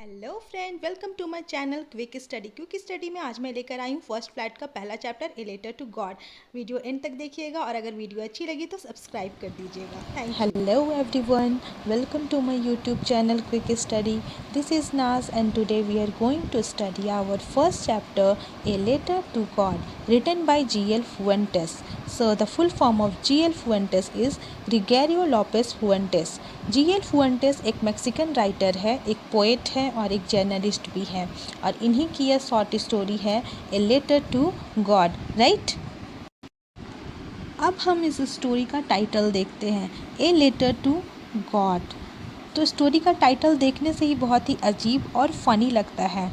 Hello friend, welcome to my channel quick study. Quick study में आज मैं लेकर आई हूँ फर्स्ट फ्लैट का पहला chapter a letter to God. Video end तक देखिएगा और अगर वीडियो अच्छी लगी तो सब्सक्राइब कर दीजिएगा। Thank you. Hello everyone, welcome to my YouTube channel Quick Study. This is Naz and today we are going to study our first chapter A Letter to God written by G.L. Fuentes. So the full form of G.L. Fuentes is Gregorio Lopez Fuentes. G.L. Fuentes एक Mexican writer है, एक poet है और एक journalist भी है और इन्हीं की यह शॉर्ट स्टोरी है a letter to God, right. अब हम इस स्टोरी का टाइटल देखते हैं, ए लेटर टू गॉड। तो स्टोरी का टाइटल देखने से ही बहुत ही अजीब और फ़नी लगता है।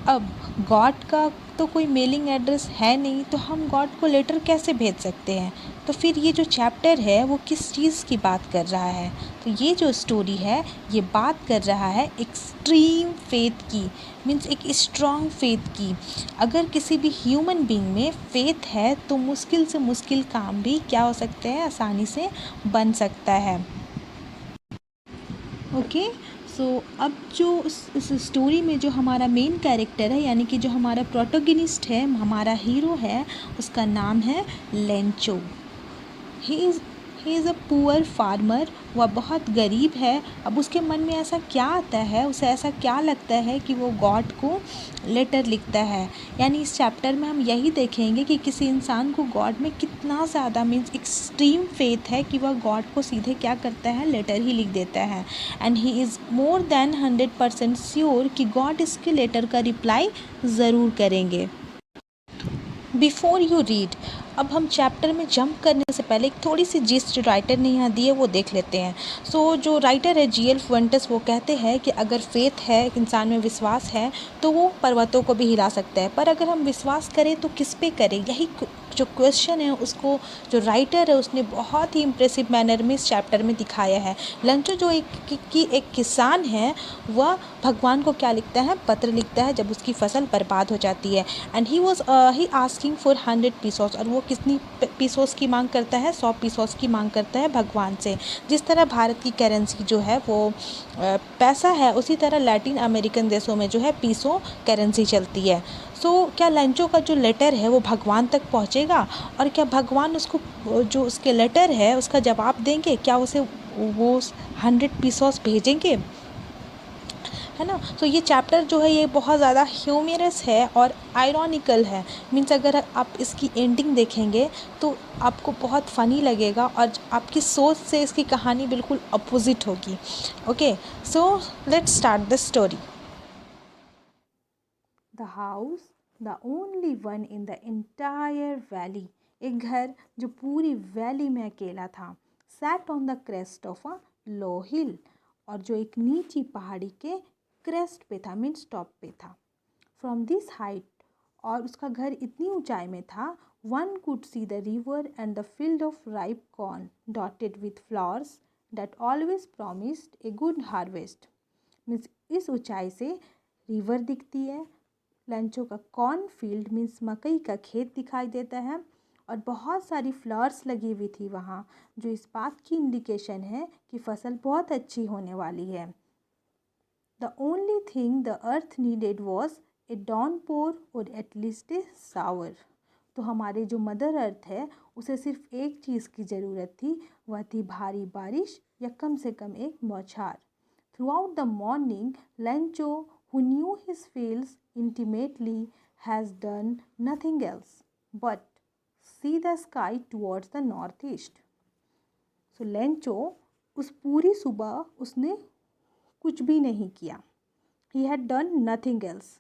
अब गॉड का तो कोई मेलिंग एड्रेस है नहीं, तो हम गॉड को लेटर कैसे भेज सकते हैं। तो फिर ये जो चैप्टर है वो किस चीज़ की बात कर रहा है। तो ये जो स्टोरी है ये बात कर रहा है एक्सट्रीम फेथ की, मीन्स एक स्ट्रॉन्ग फेथ की। अगर किसी भी ह्यूमन बीइंग में फेथ है तो मुश्किल से मुश्किल काम भी क्या हो सकते हैं, आसानी से बन सकता है। ओके, सो अब जो इस स्टोरी में जो हमारा मेन कैरेक्टर है, यानी कि जो हमारा प्रोटोगनिस्ट है, हमारा हीरो है, उसका नाम है Lencho. He is a poor farmer. वह बहुत गरीब है। अब उसके मन में ऐसा क्या आता है, उसे ऐसा क्या लगता है कि वो गॉड को लेटर लिखता है। यानी इस चैप्टर में हम यही देखेंगे कि किसी इंसान को गॉड में कितना ज़्यादा मीन्स एक्सट्रीम फेथ है कि वह गॉड को सीधे क्या करता है, लेटर ही लिख देता है। And he is more than 100% sure कि गॉड इसके लेटर का रिप्लाई ज़रूर करेंगे। बिफोर यू रीड, अब हम चैप्टर में जंप करने से पहले एक थोड़ी सी जिस्ट राइटर ने यहाँ दी है वो देख लेते हैं। सो जो राइटर है G.L. फुएंटेस, वो कहते हैं कि अगर फेथ है, एक इंसान में विश्वास है, तो वो पर्वतों को भी हिला सकता है। पर अगर हम विश्वास करें तो किस पे करें, यही जो क्वेश्चन है उसको जो राइटर है उसने बहुत ही इम्प्रेसिव मैनर में इस चैप्टर में दिखाया है। लंचो जो एक किसान है, वह भगवान को क्या लिखता है, पत्र लिखता है जब उसकी फसल बर्बाद हो जाती है। And he asking for 100 pesos, और वो कितनी पीसोस की मांग करता है, 100 पीसोस की मांग करता है भगवान से। जिस तरह भारत की करेंसी जो है वो पैसा है, उसी तरह लैटिन अमेरिकन देशों में जो है पीसो करेंसी चलती है। सो क्या लेंचो का जो लेटर है वो भगवान तक पहुंचेगा, और क्या भगवान उसको जो उसके लेटर है उसका जवाब देंगे, क्या उसे वो 100 पीसोस भेजेंगे, है ना। तो ये चैप्टर जो है ये बहुत ज़्यादा ह्यूमरस है और आयरॉनिकल है। मीन्स अगर आप इसकी एंडिंग देखेंगे तो आपको बहुत फ़नी लगेगा और आपकी सोच से इसकी कहानी बिल्कुल अपोजिट होगी। Okay, so let's start the story. The house, the only one in the entire valley, एक घर जो पूरी वैली में अकेला था। Sat on the crest of a low hill, और जो एक नीची पहाड़ी के क्रेस्ट पे था, मीन्स टॉप पे था। फ्रॉम दिस हाइट, और उसका घर इतनी ऊंचाई में था, one could see the river and the field of ripe corn dotted with flowers that always promised a good harvest. Means इस ऊंचाई से रिवर दिखती है, लंचो का कॉर्न फील्ड मीन्स मकई का खेत दिखाई देता है, और बहुत सारी फ्लावर्स लगी हुई थी वहाँ, जो इस बात की इंडिकेशन है कि फसल बहुत अच्छी होने वाली है। The only thing the earth needed was a downpour और एटलीस्ट ए शावर। तो हमारे जो मदर अर्थ है उसे सिर्फ एक चीज़ की ज़रूरत थी, वह थी भारी बारिश या कम से कम एक बौछार। Through out the morning Lencho, who knew his fields intimately, has done nothing else but see the sky towards the northeast. So Lencho उस पूरी सुबह उसने कुछ भी नहीं किया। He had done nothing else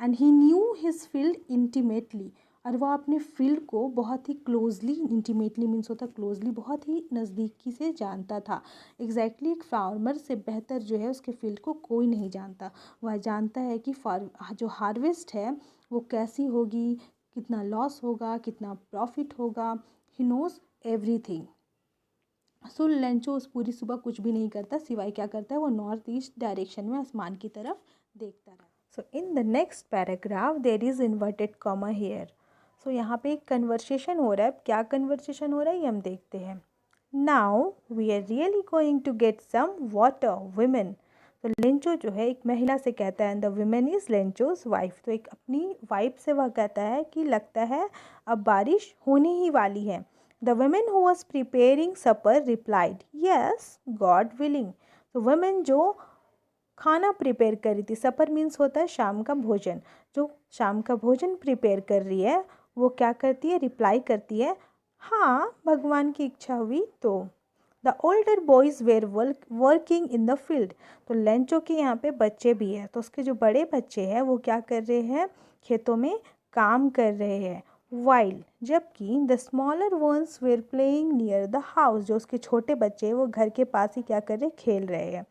and he knew his field intimately, और वह अपने फील्ड को बहुत ही क्लोजली, इंटीमेटली मीन्स होता क्लोजली, बहुत ही नज़दीकी से जानता था। एग्जैक्टली एक फार्मर से बेहतर जो है उसके फील्ड को कोई नहीं जानता। वह जानता है कि जो हार्वेस्ट है वो कैसी होगी, कितना लॉस होगा, कितना प्रॉफिट होगा। He knows everything. So Lencho उस पूरी सुबह कुछ भी नहीं करता, सिवाय क्या करता है, वो नॉर्थ ईस्ट डायरेक्शन में आसमान की तरफ देखता रहा। So in the next paragraph there is inverted comma here. So यहाँ पे एक कन्वर्सेशन हो रहा है। क्या कन्वर्सेशन हो रहा है ये हम देखते हैं। Now we are really going to get some water women. तो लेंचो जो है एक महिला से कहता है, and the woman is Lencho's wife. तो एक अपनी वाइफ से वह कहता है कि लगता है अब बारिश होने ही वाली है। The woman who was preparing supper replied, yes God willing. तो वुमेन जो खाना प्रिपेयर कर रही थी, सपर मीन्स होता है शाम का भोजन, जो शाम का भोजन प्रिपेयर कर रही है वो क्या करती है, रिप्लाई करती है, हाँ भगवान की इच्छा हुई तो। The older boys where working in the field. तो लेंचो के यहाँ पे बच्चे भी हैं, तो उसके जो बड़े बच्चे हैं वो क्या कर रहे हैं, खेतों में काम कर रहे हैं। वाइल, जबकि the smaller ones were playing near the house, जो उसके छोटे बच्चे हैं वो घर के पास ही क्या कर रहे, खेल रहे हैं।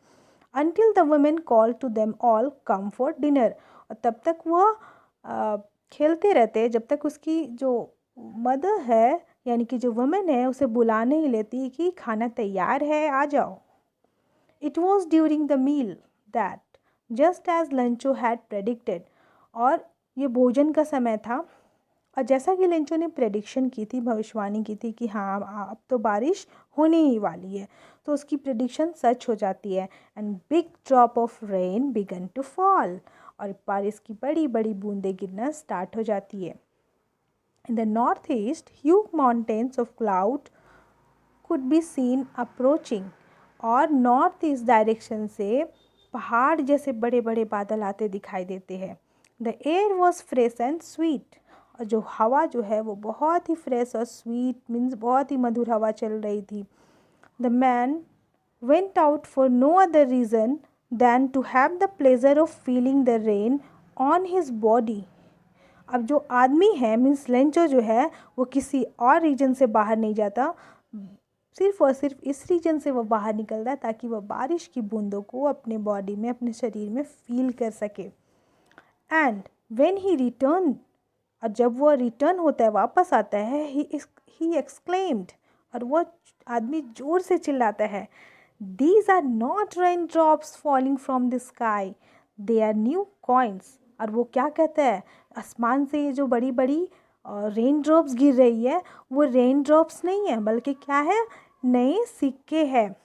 Until the women call to them all come for dinner। और तब तक वह खेलते रहते हैं जब तक उसकी जो मदर है यानी कि जो वुमेन है उसे बुला नहीं लेती कि खाना तैयार है आ जाओ। It was during the meal that just as Lencho had predicted। और ये भोजन का समय था और जैसा कि लेंचो ने प्रेडिक्शन की थी, भविष्यवाणी की थी कि हाँ अब तो बारिश होने ही वाली है, तो उसकी प्रेडिक्शन सच हो जाती है। And big drop of rain began to fall. और बारिश की बड़ी बड़ी बूंदें गिरना स्टार्ट हो जाती है। In the north east huge mountains of cloud could be seen approaching. और नॉर्थ ईस्ट डायरेक्शन से पहाड़ जैसे बड़े बड़े बादल आते दिखाई देते हैं। The air was fresh and sweet. और जो हवा जो है वो बहुत ही फ्रेश और स्वीट मीन्स बहुत ही मधुर हवा चल रही थी। The man went out for no other reason than to have the pleasure of feeling the rain on his body. अब जो आदमी है मीन्स लेंचो जो है वो किसी और रीजन से बाहर नहीं जाता, सिर्फ और सिर्फ इस रीजन से वो बाहर निकलता है ताकि वह बारिश की बूंदों को अपने बॉडी में, अपने शरीर में फील कर सके। एंड व्हेन ही रिटर्न, और जब वह रिटर्न होता है, वापस आता है, ही एक्सक्लेम्ड, और वह आदमी जोर से चिल्लाता है, these are not rain drops falling from the sky, they are new coins. और वो क्या कहता है, आसमान से ये जो बड़ी बड़ी रेन ड्रॉप्स गिर रही है वो रेन ड्रॉप्स नहीं है बल्कि क्या है, नए सिक्के हैं।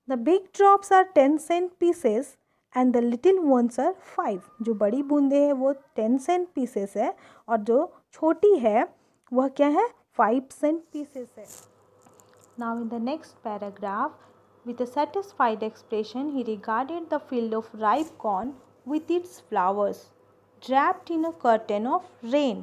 The big drops are 10 cent pieces and the little ones are 5। जो बड़ी बूंदे हैं वो 10 सेंट पीसेस है और जो छोटी है वह क्या है, 5 सेंट पीसेस है। Now in the next paragraph, with a satisfied expression he regarded the field of ripe corn with its flowers draped in a curtain of rain।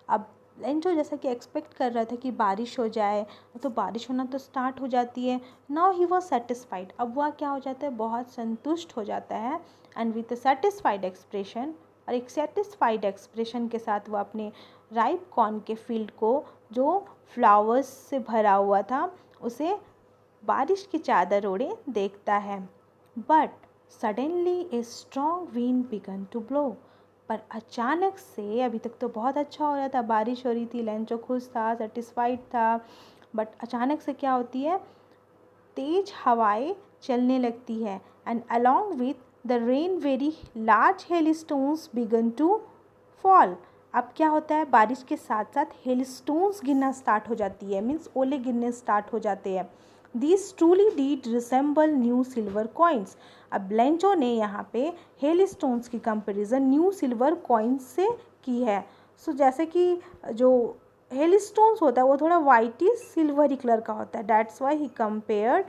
अब लेंचो जैसा कि एक्सपेक्ट कर रहा था कि बारिश हो जाए, तो बारिश होना तो स्टार्ट हो जाती है। नाउ ही वॉज सेटिस्फाइड, अब वह क्या हो जाता है, बहुत संतुष्ट हो जाता है। And with a satisfied expression, और एक सेटिस्फाइड एक्सप्रेशन के साथ वह अपने राइप कॉर्न के फील्ड को जो फ्लावर्स से भरा हुआ था उसे बारिश की चादर ओढ़े देखता है। But suddenly a strong wind began to blow. पर अचानक से, अभी तक तो बहुत अच्छा हो रहा था, बारिश हो रही थी, लेंचो खुश था, सेटिस्फाइड था, बट अचानक से क्या होती है, तेज हवाएं चलने लगती है। And along with the rain very large hail stones began to fall. अब क्या होता है, बारिश के साथ साथ हेल स्टोन्स गिरना स्टार्ट हो जाती है, मीन्स ओले गिरने स्टार्ट हो जाते हैं। These truly did resemble new silver coins। अब लेंचो ने यहाँ पे हेल स्टोन्स की कंपैरिजन न्यू सिल्वर कॉइन्स से की है। सो जैसे कि जो हेल स्टोन्स होता है वो थोड़ा वाइटिश सिल्वरी कलर का होता है, that's why he compared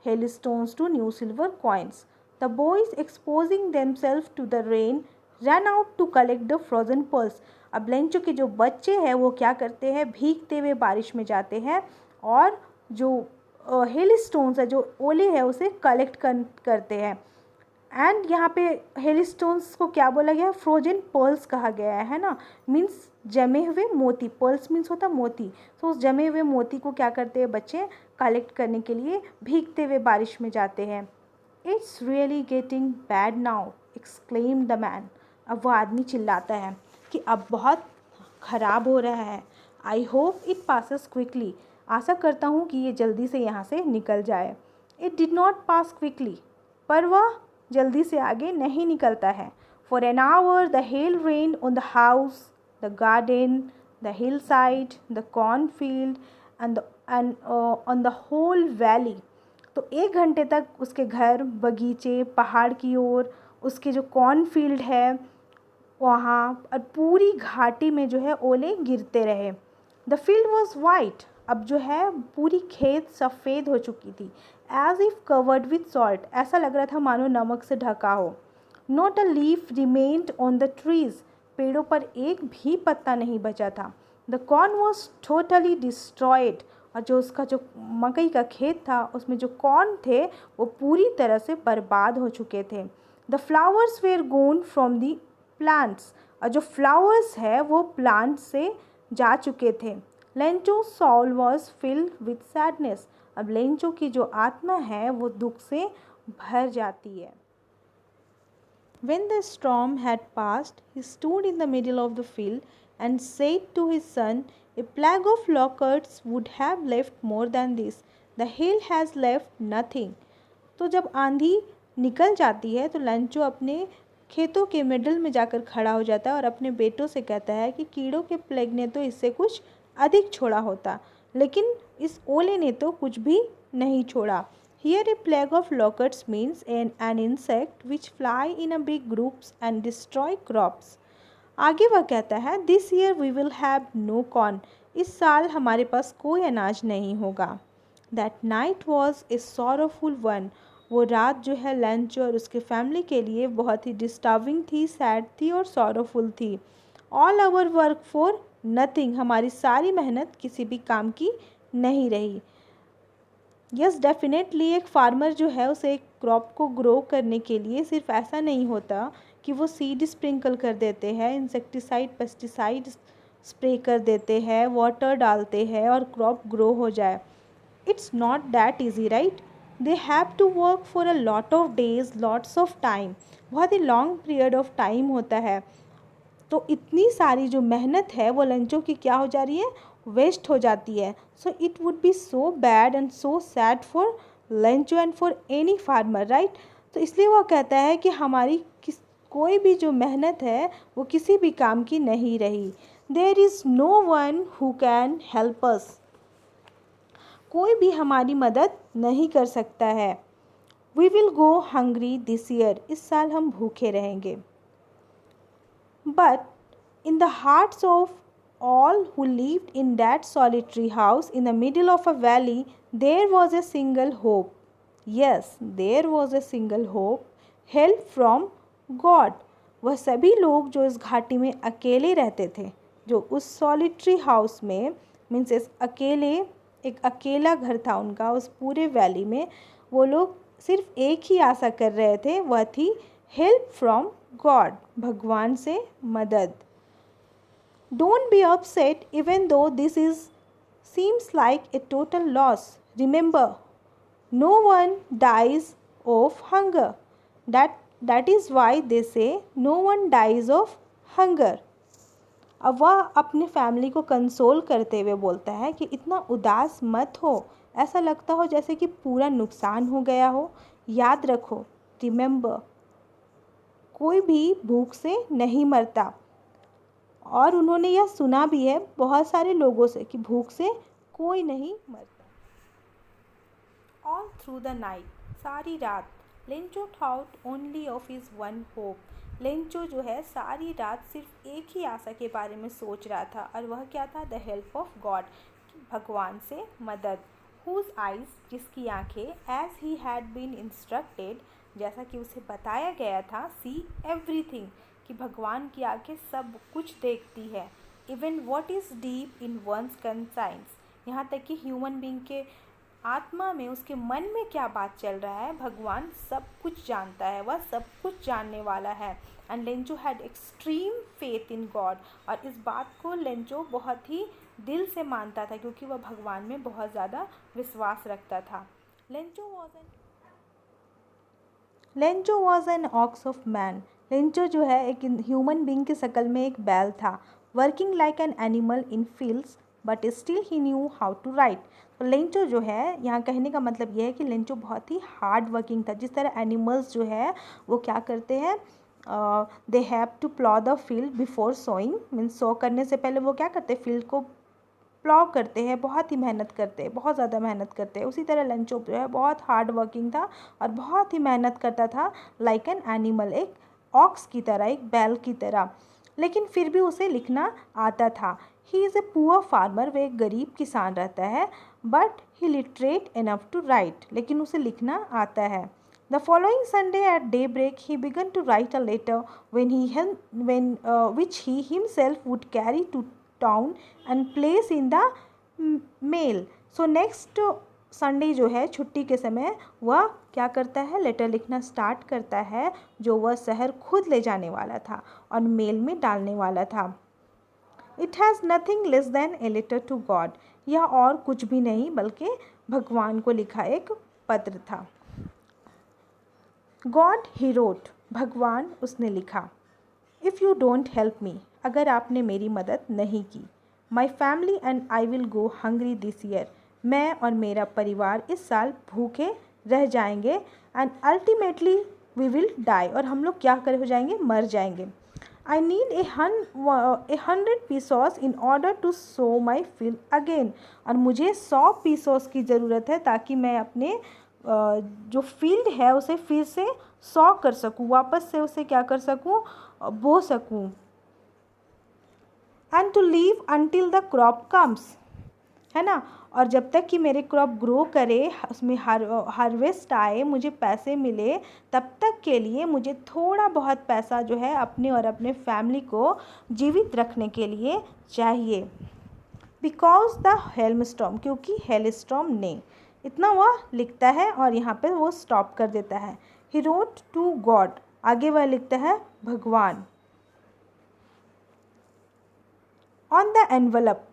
hail stones to new silver coins. The boys exposing themselves to the rain run out to collect the frozen pearls. अब लेंचो के जो बच्चे हैं वो क्या करते हैं, भीगते हुए बारिश में जाते हैं और जो हेल स्टोन्स है, जो ओले है, उसे कलेक्ट करते हैं। एंड यहाँ पे हेल स्टोन्स को क्या बोला गया, फ्रोजन पर्ल्स कहा गया है ना, मीन्स जमे हुए मोती। पर्ल्स मीन्स होता मोती, तो उस जमे हुए मोती को क्या करते हैं बच्चे, कलेक्ट करने के लिए भीगते हुए बारिश में जाते हैं। It's really getting bad now exclaimed the man. अब वो आदमी चिल्लाता है कि अब बहुत ख़राब हो रहा है। I hope it passes quickly. आशा करता हूँ कि ये जल्दी से यहाँ से निकल जाए। It did not pass quickly. पर वह जल्दी से आगे नहीं निकलता है। For an hour the hail rain on the house, the garden, the hill side, the corn field and on the whole valley. तो 1 घंटे तक उसके घर, बगीचे, पहाड़ की ओर, उसके जो कॉर्नफील्ड है वहाँ और पूरी घाटी में जो है ओले गिरते रहे। द फील्ड वॉज वाइट, अब जो है पूरी खेत सफ़ेद हो चुकी थी। As if covered with salt, ऐसा लग रहा था मानो नमक से ढका हो। Not a leaf remained on the trees, पेड़ों पर एक भी पत्ता नहीं बचा था। The corn was totally destroyed, और जो उसका जो मकई का खेत था उसमें जो कॉर्न थे वो पूरी तरह से बर्बाद हो चुके थे। The flowers were gone from the plants, और जो फ्लावर्स है वो प्लांट से जा चुके थे। Lencho soul was filled with sadness, अब लेंचो की जो आत्मा है वो दुख से भर जाती है। When the storm had passed, he stood in the middle of the field and said to his son, "A plague of locusts would have left more than this. The hail has left nothing." तो जब आंधी निकल जाती है तो लंचो अपने खेतों के मिडल में जाकर खड़ा हो जाता है और अपने बेटों से कहता है कि कीड़ों के प्लेग ने तो इससे कुछ अधिक छोड़ा होता, लेकिन इस ओले ने तो कुछ भी नहीं छोड़ा। Here a plague of locusts means an insect which fly in a big groups and destroy crops. आगे वह कहता है This year we will have no corn. इस साल हमारे पास कोई अनाज नहीं होगा। That night was a sorrowful one. वो रात जो है लंच और उसके फैमिली के लिए बहुत ही डिस्टर्बिंग थी, सैड थी और सॉरोफुल थी। All our work for nothing. हमारी सारी मेहनत किसी भी काम की नहीं रही। यस डेफिनेटली एक फार्मर जो है उसे एक क्रॉप को ग्रो करने के लिए सिर्फ ऐसा नहीं होता कि वो सीड स्प्रिंकल कर देते हैं, इंसेक्टिसाइड पेस्टिसाइड स्प्रे कर देते हैं, वाटर डालते हैं और क्रॉप ग्रो हो जाए। It's not that easy right. They have to work for a lot of days, lots of time, बहुत ही लॉन्ग पीरियड ऑफ टाइम होता है। तो इतनी सारी जो मेहनत है वो लंचों की क्या हो जा रही है, वेस्ट हो जाती है। So it would be so bad and so sad for लंचो and for any farmer right. तो इसलिए वो कहता है कि हमारी कोई भी जो मेहनत है वो किसी भी काम की नहीं रही। There is no one who can help us, कोई भी हमारी मदद नहीं कर सकता है। We will go hungry this year, इस साल हम भूखे रहेंगे। But in the hearts of all who lived in that solitary house in the middle of a valley, there was a single hope. Yes, there was a single hope, help from God. वह सभी लोग जो इस घाटी में अकेले रहते थे, जो उस सॉलिटरी हाउस में मीन्स एक अकेला घर था उनका उस पूरे वैली में, वो लोग सिर्फ एक ही आशा कर रहे थे, वह थी हेल्प फ्रॉम गॉड, भगवान से मदद। Don't be upset even though this is seems like a total loss, remember no one dies of hunger, that is why they say no one dies of hunger. अब वह अपने family को console करते हुए बोलता है कि इतना उदास मत हो, ऐसा लगता हो जैसे कि पूरा नुकसान हो गया हो। याद रखो, रिमेंबर, कोई भी भूख से नहीं मरता। और उन्होंने यह सुना भी है बहुत सारे लोगों से कि भूख से कोई नहीं मरता। ऑल थ्रू द नाइट, सारी रात, Lencho thought only of his one hope, Lencho जो है सारी रात सिर्फ एक ही आशा के बारे में सोच रहा था, और वह क्या था, द हेल्प ऑफ गॉड, भगवान से मदद। हुज आइज, जिसकी आंखें, as he had been instructed, जैसा कि उसे बताया गया था, सी एवरीथिंग, कि भगवान की आंखें सब कुछ देखती है। Even what is deep in one's conscience, यहाँ तक कि ह्यूमन बीइंग के आत्मा में, उसके मन में क्या बात चल रहा है, भगवान सब कुछ जानता है, वह सब कुछ जानने वाला है। And Lencho had extreme faith in God, और इस बात को लेंचो बहुत ही दिल से मानता था क्योंकि वह भगवान में बहुत ज़्यादा विश्वास रखता था। Lencho was an ox of man, Lencho जो है एक ह्यूमन बीइंग की शक्ल में एक बैल था, working like an animal in fields but still he knew how to write. तो लेंचो जो है, यहाँ कहने का मतलब यह है कि लेंचो बहुत ही हार्ड वर्किंग था। जिस तरह एनिमल्स जो है वो क्या करते हैं, they have to plough the field before sowing, means sow करने से पहले वो क्या करते हैं, फील्ड को प्लॉ करते हैं, बहुत ही मेहनत करते हैं, बहुत ज़्यादा मेहनत करते हैं। उसी तरह लेंचो जो है बहुत हार्ड वर्किंग था और बहुत ही मेहनत करता था, लाइक एन एनिमल, एक ऑक्स की तरह, एक बैल की तरह। लेकिन फिर भी उसे लिखना आता था। He is a poor farmer, वह एक गरीब किसान रहता है, but he literate enough to write, लेकिन उसे लिखना आता है। The following Sunday at day break he began to write a letter which he himself would carry to town and place in the mail. So next Sunday जो है छुट्टी के समय वह क्या करता है, लेटर लिखना स्टार्ट करता है, जो वह शहर खुद ले जाने वाला था और मेल में डालने वाला था। It has nothing less than a letter to God, यह और कुछ भी नहीं बल्कि भगवान को लिखा एक पत्र था। गॉड ही रोट, भगवान उसने लिखा। If you don't help me, अगर आपने मेरी मदद नहीं की, my family and I will go hungry this year, मैं और मेरा परिवार इस साल भूखे रह जाएंगे, and ultimately we will die, और हम लोग क्या कर हो जाएंगे, मर जाएंगे। I need a 100 pesos in order to sow my field again, और मुझे 100 पीसोस की ज़रूरत है ताकि मैं अपने जो फील्ड है उसे फिर से 100 कर सकूँ, वापस से उसे क्या कर सकूँ, बो सकूँ। And to live until the crop comes, है ना, और जब तक कि मेरे क्रॉप ग्रो करे, उसमें हार्वेस्ट आए, मुझे पैसे मिले, तब तक के लिए मुझे थोड़ा बहुत पैसा जो है अपने और अपने फैमिली को जीवित रखने के लिए चाहिए। बिकॉज द हेलस्टॉर्म, क्योंकि हेलस्टॉर्म ने, इतना वह लिखता है और यहाँ पे वो स्टॉप कर देता है। ही रोट टू गॉड, आगे वह लिखता है भगवान। ऑन द एनवलप,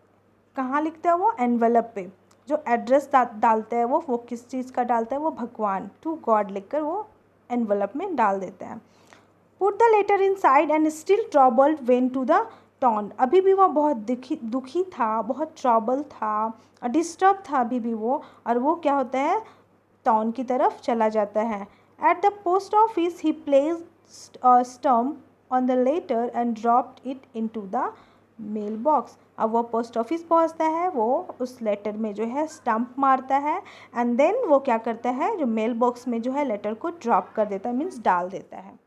कहाँ लिखता है वो, एनवलप पे, जो एड्रेस डालता है वो किस चीज़ का डालता है, वो भगवान टू गॉड लिखकर वो एनवलप में डाल देता है। Put the letter inside and still troubled went to the town, अभी भी वह बहुत दुखी था, बहुत ट्रबल था, डिस्टर्ब था अभी भी वो, और वो क्या होता है, टाउन की तरफ चला जाता है। At the post office he placed a stamp on the letter and dropped it into the mail box, अब वो पोस्ट ऑफिस पहुंचता है, वो उस लेटर में जो है स्टम्प मारता है, एंड देन वो क्या करता है, जो मेल बॉक्स में जो है लेटर को ड्रॉप कर देता है, मीन्स डाल देता है।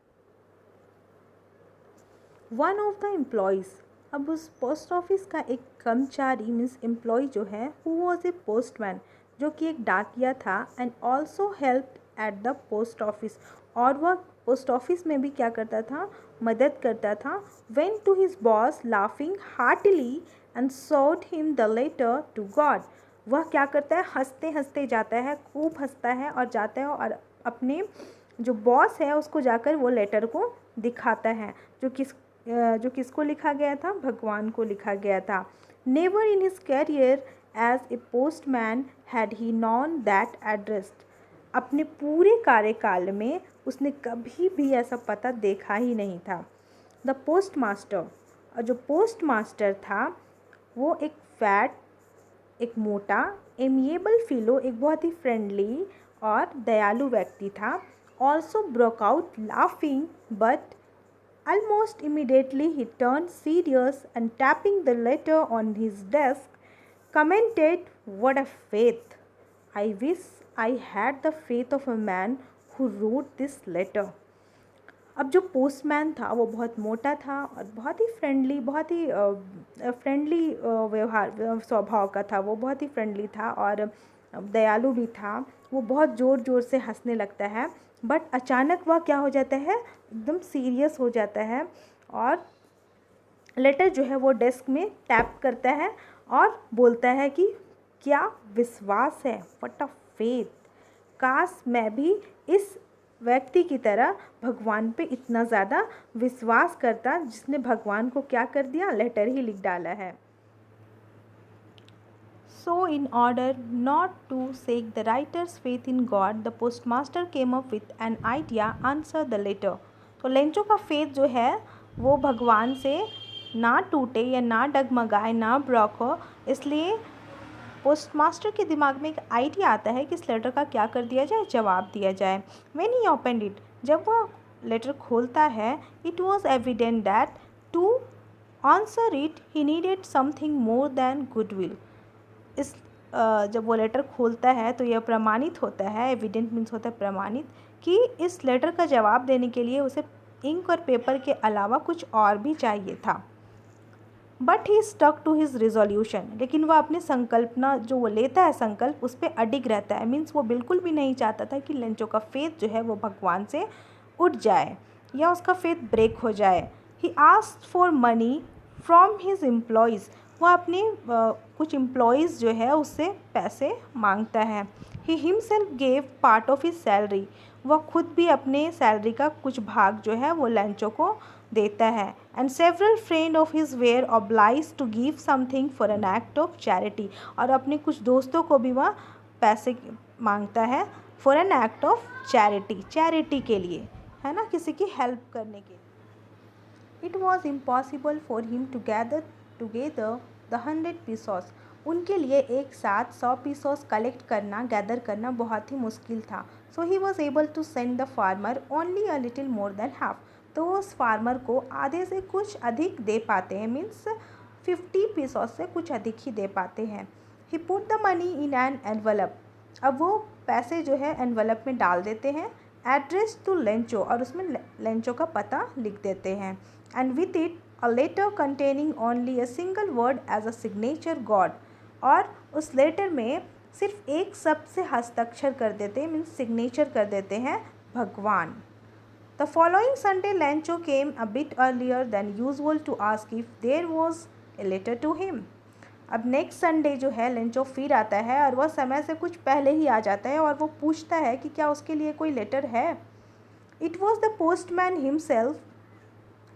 वन ऑफ द एम्प्लॉयज़, अब उस पोस्ट ऑफिस का एक कर्मचारी मीन्स एम्प्लॉय जो है, हु वॉज ए पोस्टमैन, जो कि एक डाकिया था, and also help at the post office, और वह पोस्ट ऑफिस में भी क्या करता था, मदद करता था। Went to his boss laughing heartily and showed him the letter to God, वह क्या करता है, हंसते हंसते जाता है, खूब हंसता है और जाता है और अपने जो बॉस है उसको जाकर वो लेटर को दिखाता है, जो किसको लिखा गया था, भगवान को लिखा गया था। Never in his career as a postman had he known that address, अपने पूरे कार्यकाल में उसने कभी भी ऐसा पता देखा ही नहीं था। द पोस्ट मास्टर, और जो पोस्ट मास्टर था वो एक फैट, एक मोटा, एमिएबल फीलो, एक बहुत ही फ्रेंडली और दयालु व्यक्ति था। Also broke out laughing, but almost immediately he turned serious and tapping the letter on his desk commented, "What a faith! I wish I had the faith of a man who wrote this letter." अब जो postman था वो बहुत मोटा था और बहुत ही friendly, बहुत ही फ्रेंडली व्यवहार स्वभाव का था, वो बहुत ही फ्रेंडली था और दयालु भी था। वो बहुत ज़ोर ज़ोर से हंसने लगता है, बट अचानक वह क्या हो जाता है, एकदम सीरियस हो जाता है और लेटर जो है वो डेस्क में टैप करता है और बोलता है कि क्या विश्वास है, व्हाट अ फेथ, काश मैं भी इस व्यक्ति की तरह भगवान पे इतना ज़्यादा विश्वास करता जिसने भगवान को क्या कर दिया, लेटर ही लिख डाला है। So in order not to shake the writer's faith in God, the postmaster came up with an idea, answer the letter. तो लेंचो का फेथ जो है वो भगवान से ना टूटे या ना डगमगाए, ना ब्रॉक हो, इसलिए पोस्टमास्टर के दिमाग में एक आइडिया आता है कि इस लेटर का क्या कर दिया जाए, जवाब दिया जाए। When he opened it, जब वह लेटर खोलता है, it was evident that to answer it he needed something more than goodwill. इस जब वो लेटर खोलता है तो यह प्रमाणित होता है, एविडेंट मीन्स होता है प्रमाणित, कि इस लेटर का जवाब देने के लिए उसे इंक और पेपर के अलावा कुछ और भी चाहिए था। But he stuck to his resolution, लेकिन वह अपनी संकल्पना जो वो लेता है संकल्प उस पर अडिग रहता है। मीन्स वो बिल्कुल भी नहीं चाहता था कि लेंचो का फेथ जो है वो भगवान से उठ जाए या उसका फेथ ब्रेक हो जाए। He asked for money from his employees, वह अपने कुछ एम्प्लॉयज़ जो है उससे पैसे मांगता है। He himself gave part of his salary, वह खुद भी अपने सैलरी का कुछ भाग जो है वो लेंचो को देता है। And several friend of his were obliged to give something for an act of charity, और अपने कुछ दोस्तों को भी वह पैसे मांगता है for an act of charity, charity के लिए, है ना, किसी की हेल्प करने के लिए। It was impossible for him to gather together the 100 pesos, उनके लिए एक साथ 100 पीसोस कलेक्ट करना, गैदर करना बहुत ही मुश्किल था। So he was able to send the farmer only a little more than half, तो उस फार्मर को आधे से कुछ अधिक दे पाते हैं, मीन्स 50 पीसोस से कुछ अधिक ही दे पाते हैं। He put the money in an envelope, अब वो पैसे जो है एनवलप में डाल देते हैं, एड्रेस टू लेंचो, और उसमें लेंचो का पता लिख देते हैं। And with it a letter containing only a single word as a signature God, और उस लेटर में सिर्फ एक शब्द से हस्ताक्षर कर देते हैं, मीन्स सिग्नेचर कर देते हैं, भगवान। The following Sunday Lencho came a bit earlier than usual to ask if there was a letter to him. अब नेक्स्ट संडे जो है लेंचो फिर आता है और वह समय से कुछ पहले ही आ जाता है और वो पूछता है कि क्या उसके लिए कोई लेटर है। It was the postman himself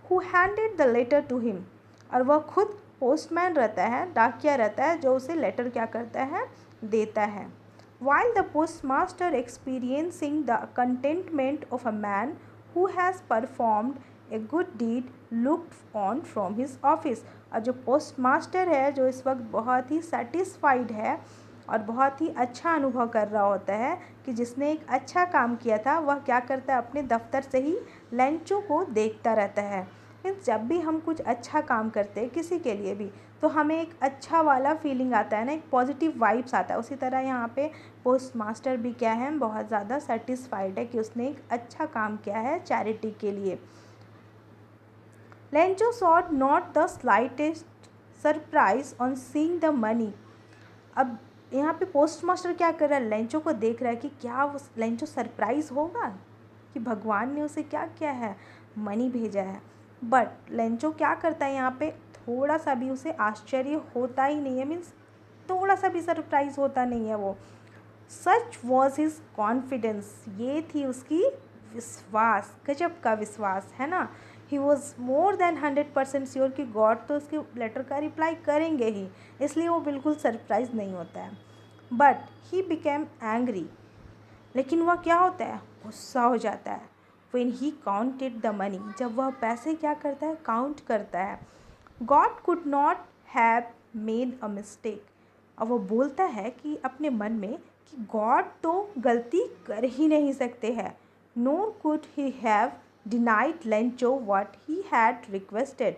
who handed the letter to him, और वह खुद पोस्टमैन रहता है, डाकिया रहता है, जो उसे लेटर क्या करता है, देता है। While the postmaster experiencing the contentment of a man who has performed a good deed looked on from his office, और जो पोस्टमास्टर है जो इस वक्त बहुत ही सेटिस्फाइड है और बहुत ही अच्छा अनुभव कर रहा होता है कि जिसने एक अच्छा काम किया था, वह क्या करता है, अपने दफ्तर से ही लेंचो को देखता रहता है। मीन्स जब भी हम कुछ अच्छा काम करते हैं किसी के लिए भी, तो हमें एक अच्छा वाला फीलिंग आता है ना, एक पॉजिटिव वाइब्स आता है। उसी तरह यहाँ पे पोस्टमास्टर भी क्या है, बहुत ज़्यादा सेटिस्फाइड है कि उसने एक अच्छा काम किया है चैरिटी के लिए। Lencho showed not the slightest surprise on seeing the money, अब यहाँ पे पोस्टमास्टर क्या कर रहा है, लेंचो को देख रहा है कि क्या वो लेंचो सरप्राइज होगा कि भगवान ने उसे क्या किया है, मनी भेजा है। बट लेंचो क्या करता है, यहाँ पे थोड़ा सा भी उसे आश्चर्य होता ही नहीं है, मीन्स थोड़ा सा भी सरप्राइज होता नहीं है वो। सच वॉज हिज कॉन्फिडेंस, ये थी उसकी विश्वास, गजब का विश्वास, है ना। He was more than 100% sure कि गॉड तो उसके लेटर का रिप्लाई करेंगे ही, इसलिए वो बिल्कुल सरप्राइज नहीं होता है। बट ही बिकेम एंग्री, लेकिन वह क्या होता है, गुस्सा हो जाता है। When he counted the money, जब वह पैसे क्या करता है, काउंट करता है। God could not have made a mistake, और वो बोलता है कि अपने मन में कि गॉड तो गलती कर ही नहीं सकते हैं। Nor could he have denied Lencho what he had requested,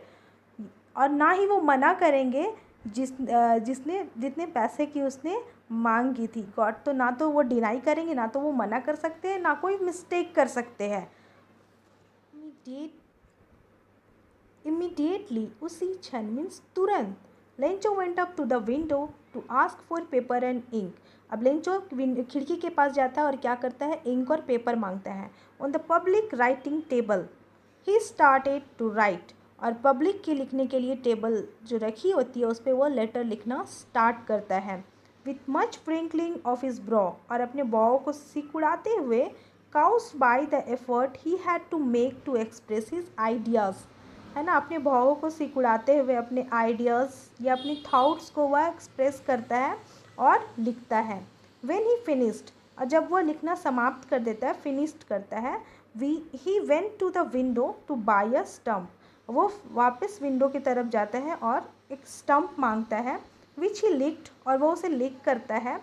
और ना ही वो मना करेंगे जिसने जितने पैसे की उसने मांग की थी। गॉड तो ना तो वो डिनाई करेंगे, ना तो वो मना कर सकते हैं, ना कोई मिस्टेक कर सकते हैं। इमीडिएटली, उसी क्षण, मीन्स तुरंत, Lencho went up to the window to ask for paper and ink. अब लेंचो खिड़की के पास जाता है और क्या करता है, इंक और पेपर मांगता है। On the public writing table he started to write, और पब्लिक के लिखने के लिए टेबल जो रखी होती है उस पर वो लेटर लिखना स्टार्ट करता है। With much wrinkling of his brow, और अपने बॉ को सिकुड़ाते हुए, caused by the effort he had to make to express his ideas, है ना, अपने भावों को सिकुड़ाते हुए अपने आइडियाज़ या अपने थाट्स को वह एक्सप्रेस करता है और लिखता है। व्हेन ही फिनिश्ड, और जब वह लिखना समाप्त कर देता है, फिनिश्ड करता है, he went to the window to buy a stamp, वो वापस विंडो की तरफ जाता है और एक स्टम्प मांगता है, विच ही लिक्ड, और वो उसे लिक करता है।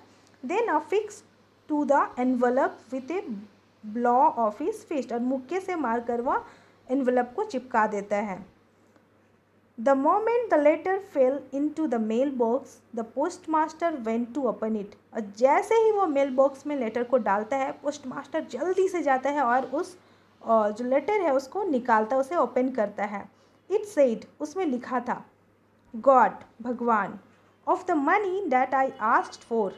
Then affix to the envelope with a blow of his fist, और मुक्के से मारकर वह एनवलप को चिपका देता है। The moment the letter fell into the mailbox, the postmaster went to open it. और जैसे ही वो मेल बॉक्स में लेटर को डालता है, पोस्टमास्टर जल्दी से जाता है और उस जो लेटर है उसको निकालता है, उसे ओपन करता है. It said, उसमें लिखा था, God, भगवान, of the money that I asked for,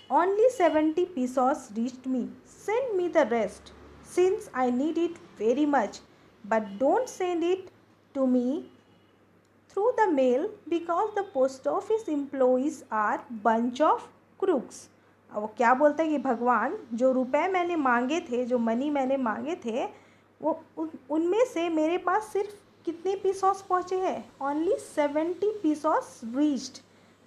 only 70 pesos reached me. Send me the rest, since I need it very much. But don't send it to me through the mail because the post office employees are bunch of crooks. अब वो क्या बोलता है कि भगवान, जो रुपए मैंने मांगे थे, जो मनी मैंने मांगे थे, वो उनमें से मेरे पास सिर्फ कितने पीसॉस पहुँचे हैं? ओनली 70 पीसॉस रीच्ड,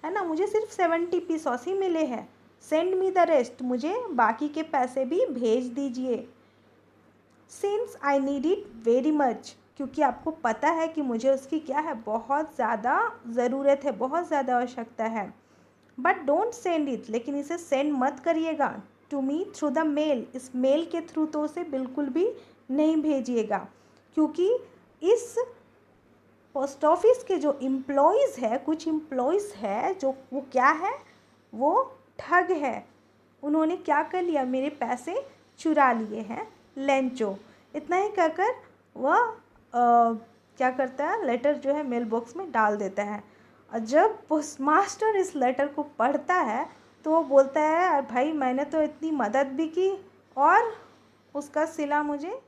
है ना, मुझे सिर्फ 70 पीसॉस ही मिले हैं. सेंड मी द रेस्ट, मुझे बाकी के पैसे भी भेज दीजिए. Since I need it very much, क्योंकि आपको पता है कि मुझे उसकी क्या है, बहुत ज़्यादा ज़रूरत है, बहुत ज़्यादा आवश्यकता है. बट डोंट सेंड इट, लेकिन इसे सेंड मत करिएगा. To me through the mail, इस मेल के थ्रू तो उसे बिल्कुल भी नहीं भेजिएगा, क्योंकि इस पोस्ट ऑफिस के जो एम्प्लॉयज़ है, कुछ एम्प्लॉयज़ है जो वो क्या है, वो ठग है. उन्होंने क्या कर लिया, मेरे पैसे चुरा लिए हैं, लेंचो. इतना ही कहकर वह क्या करता है, लेटर जो है मेल बॉक्स में डाल देता है. और जब पोस्टमास्टर इस लेटर को पढ़ता है तो वो बोलता है, भाई मैंने तो इतनी मदद भी की और उसका सिला मुझे